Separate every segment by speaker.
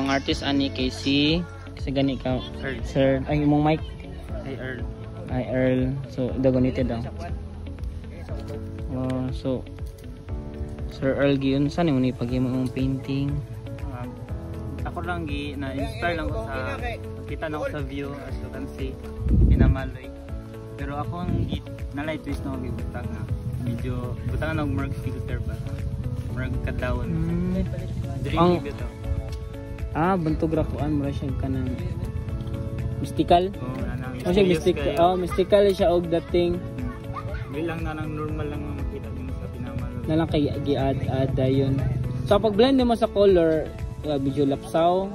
Speaker 1: ang artist ani kay si gani ka
Speaker 2: Earl.
Speaker 1: Sir ay imong mic
Speaker 2: Hey Earl.
Speaker 1: ay Earl. So dagonite daw. So Sir Earl giun saan mo ni paghimo mong painting?
Speaker 2: Ako lang na-inspire lang ko sa kita na ko sa view as you can see pinamaloy. Pero ako ang nalay twist na butang na medyo butang na mag filter ba. Marag kadawon. Dreamy bito.
Speaker 1: Bantog ra kuan mura siya kanang mystical.
Speaker 2: Oh,
Speaker 1: siya mystical. Mystical siya og dating.
Speaker 2: Bilang na nang normal lang makita mo sa pinamaloy.
Speaker 1: Na lang kay gi-add yun. So pag blend mo sa color, medyo lapsaw,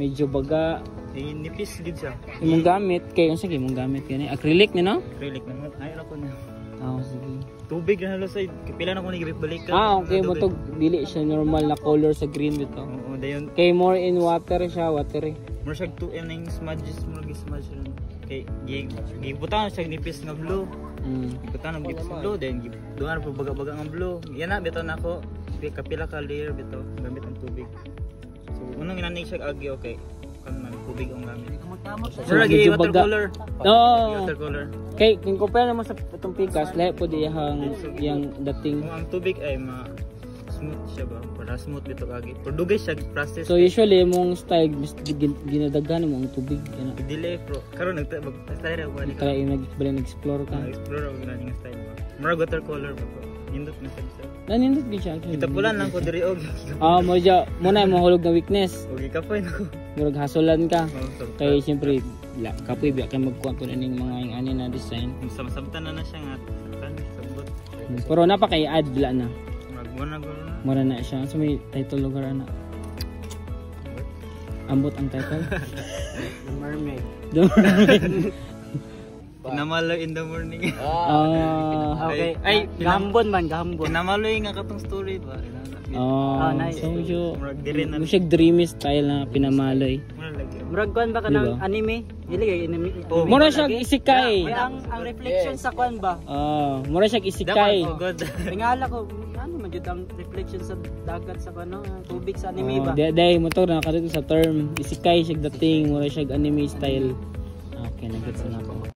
Speaker 1: medyo baga.
Speaker 2: Nipis gid siya.
Speaker 1: Imong gamit kay unsa gyud imong gamit kani? Acrylic ni no?
Speaker 2: Acrylic na. Ay ra ko na.
Speaker 1: Sige.
Speaker 2: Tubig na halo side. Pila na ko ni balik.
Speaker 1: Okay mo to dili siya normal na color sa green bito.
Speaker 2: Oo, dayon.
Speaker 1: Kay more in water siya, watery.
Speaker 2: More siya to ning smudges mo smudge ron. Kay gibutang siya nipis nga blue. Gibutang ng nipis blue then doon pa baga-baga nga blue. Yan na bitaw nako. Kapila ka layer bitaw gamit ang tubig. So unang inanay siya agi okay. Kan man tubig ang gamit. So lagi watercolor. Watercolor.
Speaker 1: Kay kung compare naman sa itong Picasso, lahat po diyang dating.
Speaker 2: Ang tubig ay smooth siya ba? Para smooth dito kagi. Pero dugay siya process.
Speaker 1: So usually mong style ginadaghan mo ang tubig.
Speaker 2: Delay pro. Karon nag-style ra ba ni?
Speaker 1: Try nag-explore ka.
Speaker 2: Explore ra ba ning style ba? Murag watercolor ba ko? Nindot na siya.
Speaker 1: Nindot gyud siya.
Speaker 2: Kita pulan lang ko diri og.
Speaker 1: Mo na mo hulog na weakness.
Speaker 2: Okay kapoy nako.
Speaker 1: Murag hasolan ka. Kay siyempre kapoy biya kay magkuha ko ning mga yung ani na design.
Speaker 2: Samsamtan na siya nga sabot.
Speaker 1: Pero napa kay add bila na.
Speaker 2: Mura
Speaker 1: na siya. So may title lugar na. Ambot ang title.
Speaker 2: The Mermaid.
Speaker 1: The Mermaid.
Speaker 2: Pinamaloy in the morning.
Speaker 1: Okay.
Speaker 2: Ay,
Speaker 1: gahambon.
Speaker 2: Pinamaloy nga katong story ba?
Speaker 1: Nice. So medyo dreamy style na pinamaloy.
Speaker 3: Murag kuan ba ka ng anime? Dili kay anime.
Speaker 1: Mura siya isekai.
Speaker 3: Ang reflection sa kuan ba?
Speaker 1: Mura siya isekai.
Speaker 3: Tingala ko ano man jud ang reflection sa dagat sa kuno, tubig sa anime ba?
Speaker 1: Day mo to na kadto sa term isekai siya dating mura siya anime style. Okay, nagets na ako.